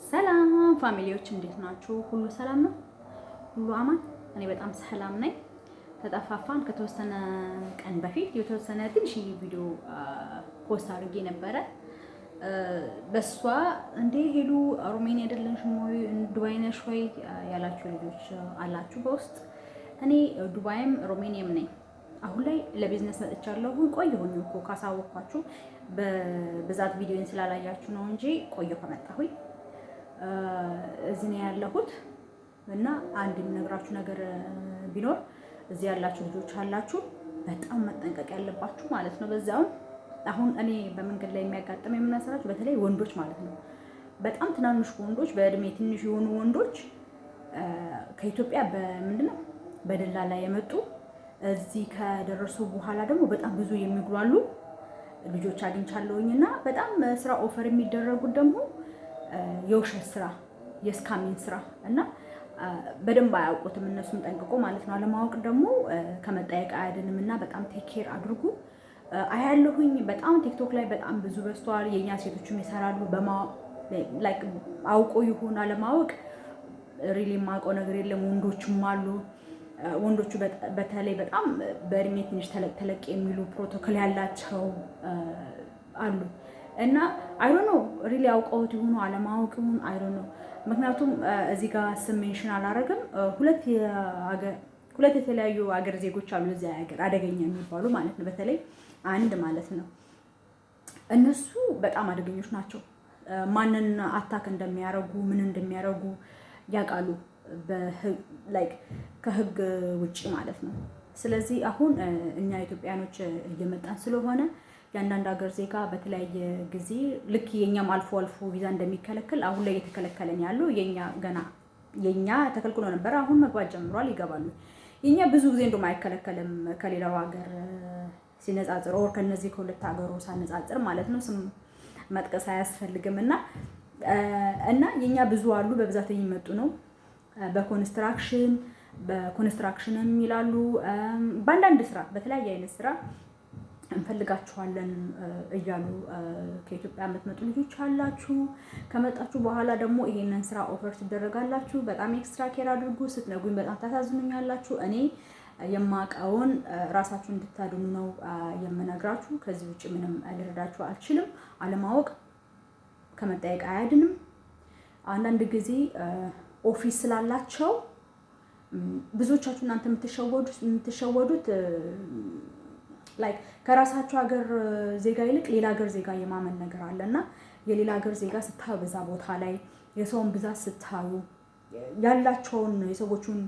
ሰላም ፋሚሊዎች እንዴት ናችሁ? ሁሉ ሰላም ነው? ሁሉ አማን? እኔ በጣም ሰላም ነኝ። ተጠፋፋን ከተወሰነ ቀን በፊት የተወሰነ ትንሽ ቪዲዮ ፖስት አድርጌ ነበረ። በሷ እንዴ ሄሉ ሮሜኒያ አይደለሽም ወይ ዱባይ ነሽ ወይ ያላችሁ ልጆች አላችሁ በውስጥ። እኔ ዱባይም ሮሜኒያም ነኝ። አሁን ላይ ለቢዝነስ መጥቻለሁ። ቆየሁኝ እኮ ካሳወቅኳችሁ በብዛት ቪዲዮን ስላላያችሁ ነው እንጂ ቆየሁ ከመጣሁኝ። እዚህ ነው ያለሁት እና አንድ የምነግራችሁ ነገር ቢኖር እዚህ ያላችሁ ልጆች አላችሁ በጣም መጠንቀቅ ያለባችሁ ማለት ነው። በዛው አሁን እኔ በመንገድ ላይ የሚያጋጥም የምናሰራችሁ በተለይ ወንዶች ማለት ነው። በጣም ትናንሽ ወንዶች፣ በእድሜ ትንሽ የሆኑ ወንዶች ከኢትዮጵያ በምንድነው በደላላ የመጡ እዚህ ከደረሱ በኋላ ደግሞ በጣም ብዙ የሚጉላሉ ልጆች አግኝቻለሁኝና በጣም ስራ ኦፈር የሚደረጉት ደግሞ የውሸት ስራ የስካሚንግ ስራ እና በደንብ አያውቁትም እነሱም ጠንቅቆ ማለት ነው። አለማወቅ ደግሞ ከመጠየቅ አያድንም እና በጣም ቴክ ኬር አድርጉ። አያለሁኝ በጣም ቲክቶክ ላይ በጣም ብዙ በዝተዋል። የኛ ሴቶችም ይሰራሉ ላይክ አውቆ ይሁን አለማወቅ ሪሊ የማውቀው ነገር የለም። ወንዶችም አሉ። ወንዶቹ በተለይ በጣም በእድሜ ትንሽ ተለቅ የሚሉ ፕሮቶኮል ያላቸው አሉ እና አይ ዶንት ኖ ሪሊ አውቀውት ይሁኑ አለማወቅ ይሁን አይ ዶንት ኖ። ምክንያቱም እዚህ ጋር ስም ሜንሽን አላረግም። ሁለት የተለያዩ ሀገር ዜጎች አሉ እዚህ ሀገር አደገኛ የሚባሉ ማለት ነው። በተለይ አንድ ማለት ነው እነሱ በጣም አደገኞች ናቸው። ማንን አታክ እንደሚያረጉ ምን እንደሚያረጉ ያውቃሉ። ላይክ ከህግ ውጪ ማለት ነው። ስለዚህ አሁን እኛ ኢትዮጵያኖች እየመጣን ስለሆነ የአንዳንድ ሀገር ዜጋ በተለያየ ጊዜ ልክ የኛም አልፎ አልፎ ቪዛ እንደሚከለከል አሁን ላይ እየተከለከለን ያለው የኛ ተከልክሎ ነበር። አሁን መግባት ጀምሯል፣ ይገባሉ። የኛ ብዙ ጊዜ እንደውም አይከለከልም ከሌላው ሀገር ሲነጻጽር ኦር ከነዚህ ከሁለት ሀገሩ ሳነጻጽር ማለት ነው። ስም መጥቀስ አያስፈልግም እና የኛ ብዙ አሉ በብዛት የሚመጡ ነው። በኮንስትራክሽንም ይላሉ በአንዳንድ ስራ በተለያየ አይነት ስራ እንፈልጋችኋለን እያሉ ከኢትዮጵያ የምትመጡ ልጆች አላችሁ። ከመጣችሁ በኋላ ደግሞ ይሄንን ስራ ኦፈር ትደረጋላችሁ። በጣም ኤክስትራ ኬር አድርጉ። ስትነጉኝ በጣም ታሳዝኑኛላችሁ። እኔ የማውቀውን ራሳችሁ እንድታድኑ ነው የምነግራችሁ። ከዚህ ውጭ ምንም ልረዳችሁ አልችልም። አለማወቅ ከመጠየቅ አያድንም። አንዳንድ ጊዜ ኦፊስ ስላላቸው ብዙዎቻችሁ እናንተ የምትሸወዱት ላይክ ከራሳችሁ ሀገር ዜጋ ይልቅ ሌላ ሀገር ዜጋ የማመን ነገር አለና የሌላ ሀገር ዜጋ ስታዩ በዛ ቦታ ላይ የሰውን ብዛት ስታዩ ያላቸውን የሰዎቹን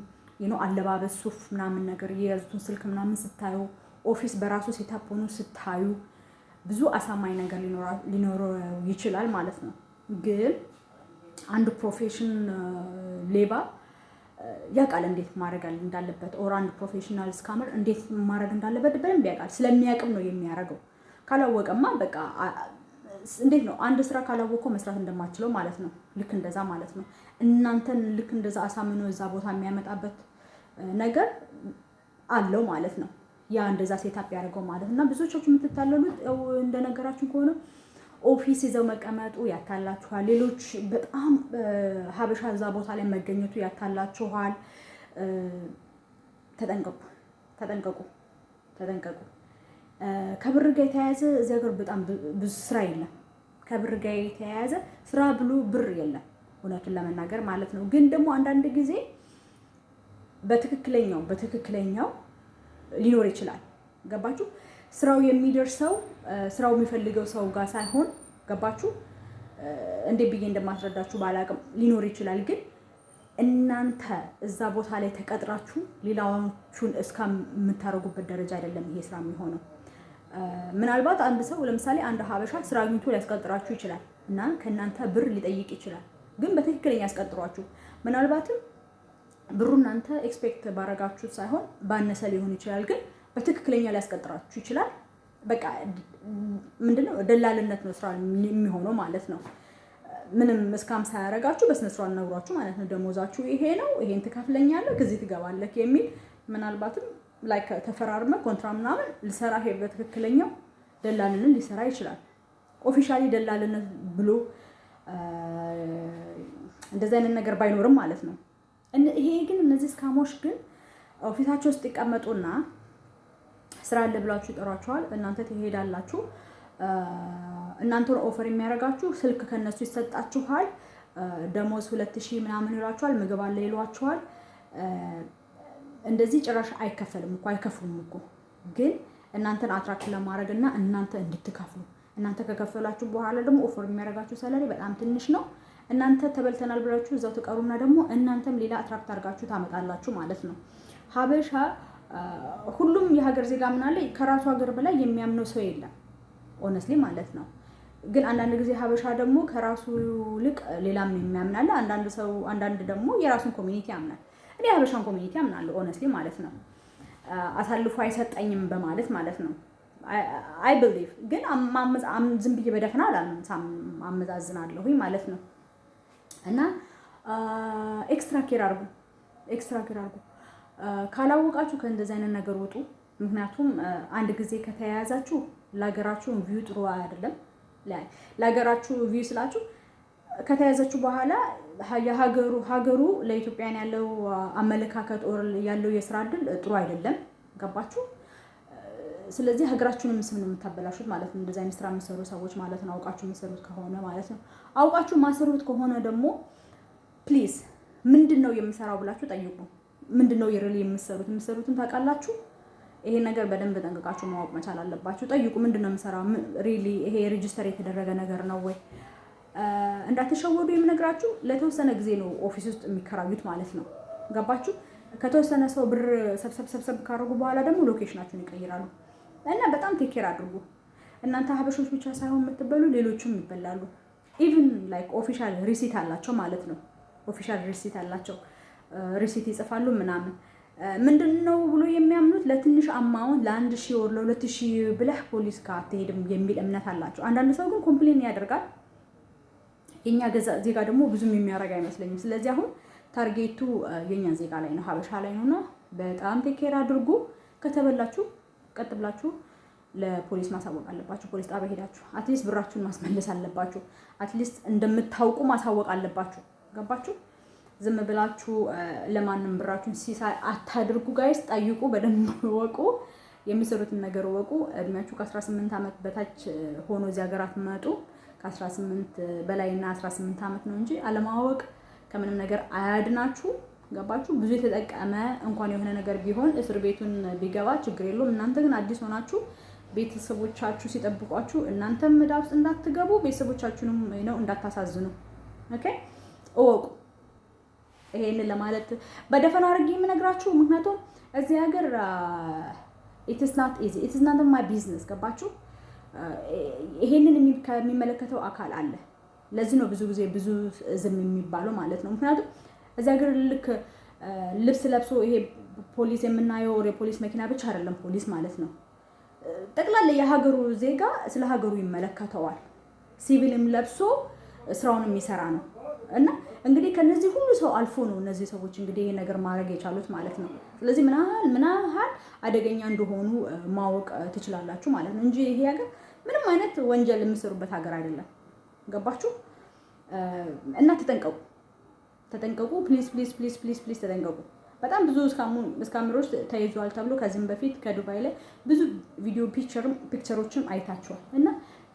አለባበስ ሱፍ ምናምን ነገር የያዙትን ስልክ ምናምን ስታዩ ኦፊስ በራሱ ሴታፕ ሆኖ ስታዩ ብዙ አሳማኝ ነገር ሊኖረው ይችላል ማለት ነው። ግን አንድ ፕሮፌሽን ሌባ ያውቃል እንዴት ማድረግ እንዳለበት። ኦር አንድ ፕሮፌሽናል ስካመር እንዴት ማድረግ እንዳለበት በደንብ ያውቃል። ስለሚያውቅም ነው የሚያደርገው። ካላወቀማ በቃ እንዴት ነው አንድ ስራ ካላወቀው መስራት እንደማችለው ማለት ነው። ልክ እንደዛ ማለት ነው። እናንተን ልክ እንደዛ አሳምኖ እዛ ቦታ የሚያመጣበት ነገር አለው ማለት ነው። ያ እንደዛ ሴታፕ ያደርገው ማለት እና ብዙዎቻችሁ የምትታለሉት እንደነገራችሁ ከሆነ ኦፊስ ይዘው መቀመጡ ያታላችኋል። ሌሎች በጣም ሀበሻ እዛ ቦታ ላይ መገኘቱ ያታላችኋል። ተጠንቀቁ። ከብር ጋር የተያያዘ እዚህ ሀገር በጣም ብዙ ስራ የለም። ከብር ጋር የተያያዘ ስራ ብሎ ብር የለም እውነቱን ለመናገር ማለት ነው። ግን ደግሞ አንዳንድ ጊዜ በትክክለኛው ሊኖር ይችላል። ገባችሁ? ስራው የሚደርሰው ስራው የሚፈልገው ሰው ጋር ሳይሆን ገባችሁ? እንዴት ብዬ እንደማስረዳችሁ ባላቅም ሊኖር ይችላል። ግን እናንተ እዛ ቦታ ላይ ተቀጥራችሁ ሌላዎቹን እስከምታረጉበት ደረጃ አይደለም ይሄ ስራ የሚሆነው። ምናልባት አንድ ሰው ለምሳሌ አንድ ሀበሻ ስራ አግኝቶ ሊያስቀጥራችሁ ይችላል እና ከእናንተ ብር ሊጠይቅ ይችላል። ግን በትክክለኛ ያስቀጥሯችሁ። ምናልባትም ብሩ እናንተ ኤክስፔክት ባረጋችሁ ሳይሆን ባነሰ ሊሆን ይችላል። ግን በትክክለኛ ሊያስቀጥራችሁ ይችላል። በቃ ምንድነው ደላልነት ነው ስራ የሚሆነው ማለት ነው። ምንም እስካም ሳያረጋችሁ በስነ ስርዓት ነግሯችሁ ማለት ነው። ደሞዛችሁ ይሄ ነው፣ ይሄን ትከፍለኛለህ፣ ከዚህ ትገባለህ የሚል ምናልባትም ላይክ ተፈራርመ ኮንትራት ምናምን ሊሰራ ይሄ በትክክለኛው ደላልነት ሊሰራ ይችላል። ኦፊሻሊ ደላልነት ብሎ እንደዚህ አይነት ነገር ባይኖርም ማለት ነው። ይሄ ግን እነዚህ ስካሞች ግን ፊታቸው ውስጥ ይቀመጡና ስራ አለ ብላችሁ ይጠሯቸዋል። እናንተ ትሄዳላችሁ። እናንተን ኦፈር የሚያደርጋችሁ ስልክ ከነሱ ይሰጣችኋል። ደሞዝ 2000 ምናምን ይሏችኋል። ምግብ አለ ይሏችኋል። እንደዚህ ጭራሽ አይከፈልም እኮ አይከፍሉም እኮ ግን እናንተን አትራክት ለማድረግ እና እናንተ እንድትከፍሉ እናንተ ከከፈላችሁ በኋላ ደግሞ ኦፈር የሚያደርጋችሁ ሰላሪ በጣም ትንሽ ነው። እናንተ ተበልተናል ብላችሁ እዛው ተቀሩና ደግሞ እናንተም ሌላ አትራክት አድርጋችሁ ታመጣላችሁ ማለት ነው። ሀበሻ ሁሉም የሀገር ዜጋ ምን አለ ከራሱ ሀገር በላይ የሚያምነው ሰው የለም ኦነስትሊ ማለት ነው። ግን አንዳንድ ጊዜ ሀበሻ ደግሞ ከራሱ ልቅ ሌላም የሚያምናል። አንዳንድ ደግሞ የራሱን ኮሚኒቲ ያምናል። እኔ ሀበሻን ኮሚኒቲ አምናለሁ ኦነስትሊ ማለት ነው። አሳልፎ አይሰጠኝም በማለት ማለት ነው። አይ ቢሊቭ ግን ዝም ብዬ በደፈና አላምንም፣ አመዛዝናለሁ ማለት ነው። እና ኤክስትራ ኬር አድርጉ። ካላወቃችሁ ከእንደዚህ አይነት ነገር ውጡ። ምክንያቱም አንድ ጊዜ ከተያያዛችሁ ለሀገራችሁ ቪው ጥሩ አይደለም። ለሀገራችሁ ቪው ስላችሁ ከተያያዛችሁ በኋላ ሀገሩ ለኢትዮጵያን ያለው አመለካከት ያለው የስራ እድል ጥሩ አይደለም። ገባችሁ? ስለዚህ ሀገራችሁንም ስም ነው የምታበላሹት ማለት ነው። እንደዚህ አይነት ስራ የሚሰሩ ሰዎች ማለት ነው። አውቃችሁ የሚሰሩት ከሆነ ማለት ነው። አውቃችሁ ማሰሩት ከሆነ ደግሞ ፕሊዝ ምንድነው የምሰራው ብላችሁ ጠይቁ። ምንድነው የሪሊ የምሰሩትን ታውቃላችሁ? ይሄ ነገር በደንብ ጠንቅቃችሁ ማወቅ መቻል አለባችሁ። ጠይቁ። ምንድነው የምሰራው? ሪሊ ይሄ ሬጂስተር የተደረገ ነገር ነው ወይ? እንዳትሸወዱ የምነግራችሁ ለተወሰነ ጊዜ ነው ኦፊስ ውስጥ የሚከራዩት ማለት ነው። ገባችሁ? ከተወሰነ ሰው ብር ሰብሰብ ካደረጉ በኋላ ደግሞ ሎኬሽናችሁን ይቀይራሉ። እና በጣም ቴክ ኬር አድርጉ። እናንተ ሀበሾች ብቻ ሳይሆን የምትበሉ ሌሎችም ይበላሉ። ኢቭን ላይክ ኦፊሻል ሪሲት አላቸው ማለት ነው። ኦፊሻል ሪሲት አላቸው። ሪሲት ይጽፋሉ ምናምን። ምንድነው ብሎ የሚያምኑት ለትንሽ አማውንት ለ1000 ወር ለ2000 ብለህ ፖሊስ ጋር አትሄድም የሚል እምነት አላቸው። አንዳንድ ሰው ግን ኮምፕሌን ያደርጋል። የኛ ዜጋ ደግሞ ብዙም የሚያደርግ አይመስለኝም። ስለዚህ አሁን ታርጌቱ የኛ ዜጋ ላይ ነው፣ ሀበሻ ላይ ነው። በጣም ቴክ ኬር አድርጉ። ከተበላችሁ ቀጥ ብላችሁ ለፖሊስ ማሳወቅ አለባችሁ። ፖሊስ ጣቢያ ሄዳችሁ አትሊስት ብራችሁን ማስመለስ አለባችሁ። አትሊስት እንደምታውቁ ማሳወቅ አለባችሁ። ገባችሁ? ዝም ብላችሁ ለማንም ብራችሁን ሲሳይ አታድርጉ። ጋይስ ጠይቁ፣ በደንብ ወቁ፣ የሚሰሩትን ነገር ወቁ። እድሜያችሁ ከ18 ዓመት በታች ሆኖ እዚህ ሀገር አትመጡ። ከ18 በላይና 18 ዓመት ነው እንጂ አለማወቅ ከምንም ነገር አያድናችሁ። ገባችሁ? ብዙ የተጠቀመ እንኳን የሆነ ነገር ቢሆን እስር ቤቱን ቢገባ ችግር የለውም። እናንተ ግን አዲስ ሆናችሁ ቤተሰቦቻችሁ ሲጠብቋችሁ እናንተም ዕዳ ውስጥ እንዳትገቡ፣ ቤተሰቦቻችሁንም ነው እንዳታሳዝኑ። ኦኬ እወቁ። ይሄንን ለማለት በደፈና አድርጌ የምነግራችሁ ምክንያቱም እዚህ ሀገር it is not my business። ገባችሁ? ይሄንን ከሚመለከተው አካል አለ። ለዚህ ነው ብዙ ጊዜ ብዙ ዝም የሚባለው ማለት ነው። ምክንያቱም እዚህ ሀገር ልክ ልብስ ለብሶ ይሄ ፖሊስ የምናየው የፖሊስ መኪና ብቻ አይደለም ፖሊስ ማለት ነው። ጠቅላላ የሀገሩ ዜጋ ስለ ሀገሩ ይመለከተዋል። ሲቪልም ለብሶ ስራውን የሚሰራ ነው። እና እንግዲህ ከነዚህ ሁሉ ሰው አልፎ ነው እነዚህ ሰዎች እንግዲህ ይሄ ነገር ማድረግ የቻሉት ማለት ነው። ስለዚህ ምን ያህል አደገኛ እንደሆኑ ማወቅ ትችላላችሁ ማለት ነው እንጂ ይሄ ሀገር ምንም አይነት ወንጀል የምሰሩበት ሀገር አይደለም። ገባችሁ? እና ተጠንቀቁ። ፕሊዝ ተጠንቀቁ። በጣም ብዙ ስካመሮች ተይዟል ተብሎ ከዚህም በፊት ከዱባይ ላይ ብዙ ቪዲዮ ፒክቸሮችም አይታችኋል። እና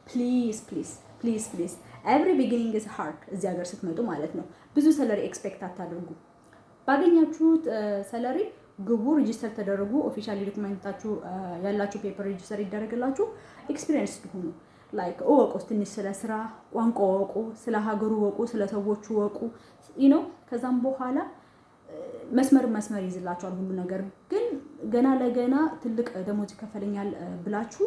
ፕሊዝ ኤቭሪ ቢጊኒንግ ኢዝ ሃርድ። እዚህ ሀገር ስትመጡ ማለት ነው ብዙ ሰለሪ ኤክስፔክት አታድርጉ። ባገኛችሁት ሰለሪ ግቡ፣ ሬጂስተር ተደረጉ። ኦፊሻሊ ዶክመንታችሁ ያላችሁ ፔፐር ሬጂስተር ይደረግላችሁ። ኤክስፒሪየንስ ትሆኑ ላይክ እወቁ። ትንሽ ስለ ስራ ቋንቋ ወቁ፣ ስለ ሀገሩ ወቁ፣ ስለ ሰዎቹ ወቁ። ከዛም በኋላ መስመር ይዝላችኋል ሁሉ ነገር። ግን ገና ለገና ትልቅ ደሞዝ ይከፈለኛል ብላችሁ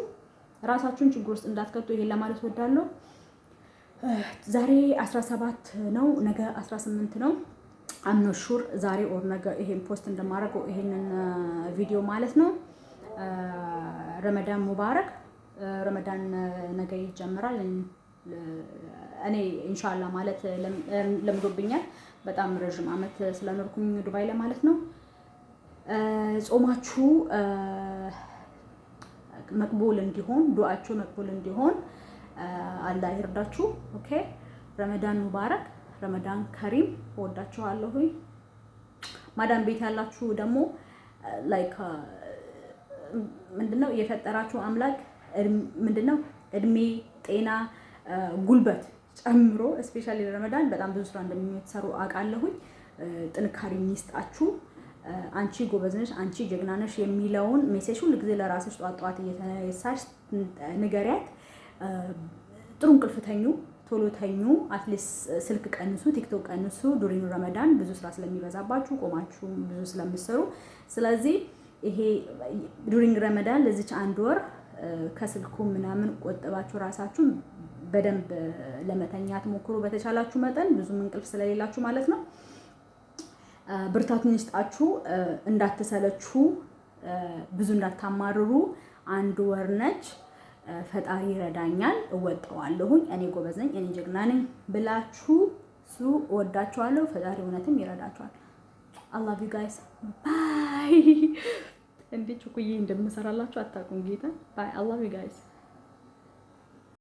ራሳችሁን ችግር ውስጥ እንዳትከቱ ይሄን ለማለት ወዳለሁ። ዛሬ 17 ነው፣ ነገ 18 ነው። አምኖ ሹር ዛሬ ኦር ነገ ይሄን ፖስት እንደማደርገው ይሄንን ቪዲዮ ማለት ነው። ረመዳን ሙባረክ። ረመዳን ነገ ይጀምራል። እኔ ኢንሻአላህ ማለት ለምዶብኛል። በጣም ረጅም ዓመት ስለኖርኩኝ ዱባይ ላይ ማለት ነው። ጾማችሁ መቅቡል እንዲሆን፣ ዱዓችሁ መቅቡል እንዲሆን አላህ ይርዳችሁ። ኦኬ ረመዳን ሙባረክ። ረመዳን ከሪም። እወዳችኋለሁ። ማዳም ቤት ያላችሁ ደግሞ ላይክ ምንድነው የፈጠራችሁ አምላክ ምንድነው እድሜ፣ ጤና፣ ጉልበት ጨምሮ ስፔሻሊ ረመዳን በጣም ብዙ ስራ እንደምትሰሩ አውቃለሁኝ። ጥንካሬ ይስጣችሁ። አንቺ ጎበዝ ነሽ፣ አንቺ ጀግና ነሽ የሚለውን ሜሴጅ ሁሉ ጊዜ ለራስሽ ጧት እየተነሳሽ ንገሪያት። ጥሩ እንቅልፍ ተኙ፣ ቶሎ ተኙ። አትሊስት ስልክ ቀንሱ፣ ቲክቶክ ቀንሱ። ዱሪንግ ረመዳን ብዙ ስራ ስለሚበዛባችሁ ቆማችሁ ብዙ ስለምትሰሩ፣ ስለዚህ ይሄ ዱሪንግ ረመዳን ለዚች አንድ ወር ከስልኩ ምናምን ቆጥባችሁ ራሳችሁን በደንብ ለመተኛት ሞክሩ በተቻላችሁ መጠን፣ ብዙም እንቅልፍ ስለሌላችሁ ማለት ነው። ብርታቱን ይስጣችሁ፣ እንዳትሰለቹ፣ ብዙ እንዳታማርሩ። አንድ ወር ነች። ፈጣሪ ይረዳኛል፣ እወጣዋለሁኝ፣ እኔ ጎበዝ ነኝ፣ እኔ ጀግና ነኝ ብላችሁ እወዳችኋለሁ። ፈጣሪ እውነትም ይረዳችኋል። I love you guys. Bye. እንዴት ችኩዬ እንደምሰራላችሁ አታውቁም ጌታ። Bye. I love you guys.